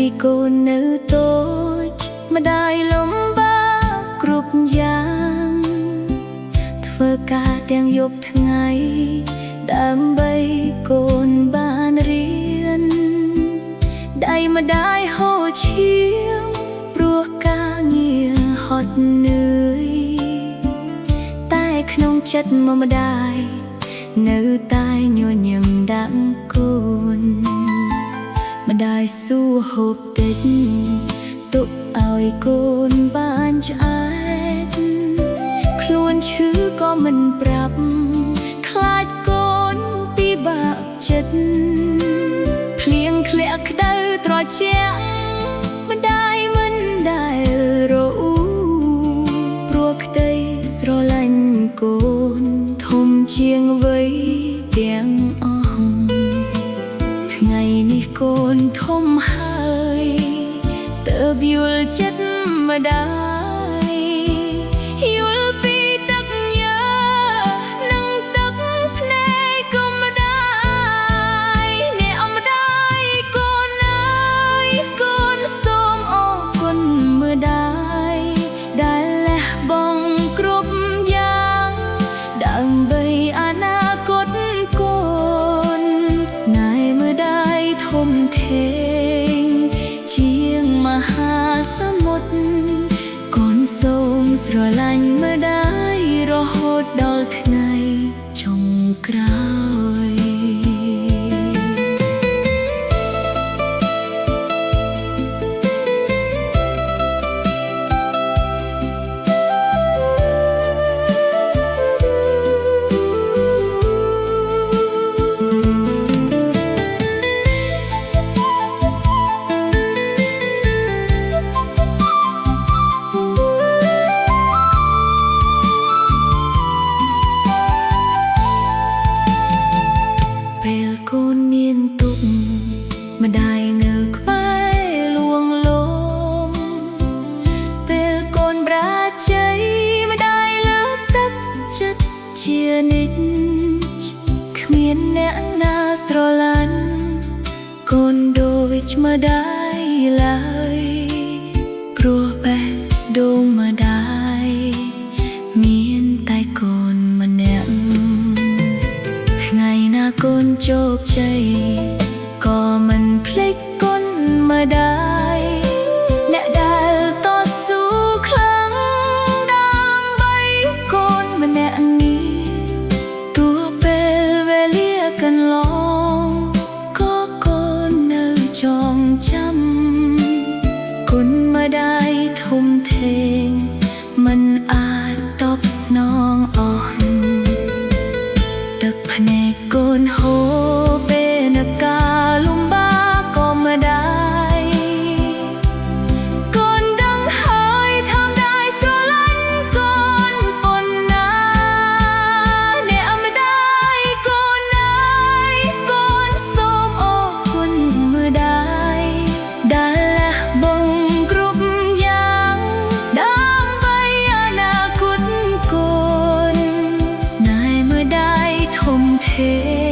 ពីកូននៅតូចម្ដាយលំបាកគ្រប់យ៉ាងធ្វើការទាំងយប់ថ្ងៃដើម្បីកូនបានរៀនដៃម្ដាយហូរឈាមព្រោះការងារហត់នឿយតែក្នុងចិត្តមកម្ដាយនៅតែញញឹមដាក់កូនម្ដាយសួរហូបតិចទុកឲ្យកូនបានឆ្អែតខ្លួនឈឺក៏មិនប្រាប់ខ្លាចកូនពិបាកចិត្តភ្លៀងធ្លាក់ក្តៅត្រជាក់ម្ដាយមិនដែលរអ៊ូព្រោះក្តីស្រឡាញ់កូនធំជាងវ័យទាំងអស់ថ្ងៃនេះកូនធំហើយទើបយល់ចិត្តម្ដាយយល់ពីទឹកញើនិងទឹកភ្នែកក៏ម្ដាយអ្នកម្ដាយកូនអើយកូនសូមអរគុណម្ដាយដែលលះបង់គ្រប់យ៉ាងដើម្បីអនាគតកូនស្នេហ៍ម្ដាយធំធេងជាងមហាសមុទ្រកូនសូមស្រឡាញ់ម្ដាយរហូតដល់ថ្ងៃចុងក្រោយពេលកូនមានទុក្ខម្ដាយនៅក្បែរលួងលោមពេលកូនប្រាជ័យម្ដាយលើកទឹកចិត្តជានិច្ចគ្មានអ្នកណាស្រឡាញ់កូនដូចម្ដាយឡើយព្រោះបេះដូងម្ដាយមានតែកូនម្នាក់ថ្ងៃណាកូនជោគជ័យក៏មិនភ្លេចគុណម្ដាយអ្នកដែលតស៊ូខ្លាំងដើម្បីកូនម្នាក់នេះទោះពេលវេលាកន្លងក៏កូននៅចងចាំគុណម្ដាយធំធេងមិនអាចតបស្នងអស់ទឹកភ្នែកកូនហូរពេលនការលំបាកក៏ម្ដាយកូនដឹងហើយថាម្ដាយស្រឡាញ់កូនប៉ុណ្ណាអ្នកម្ដាយកូនអើយកូនសូមអរគុណម្ដាយដែលលះបង់គ្រប់យ៉ាងដើម្បីអនាគតកូនស្នេហ៍ម្ដាយធំធេង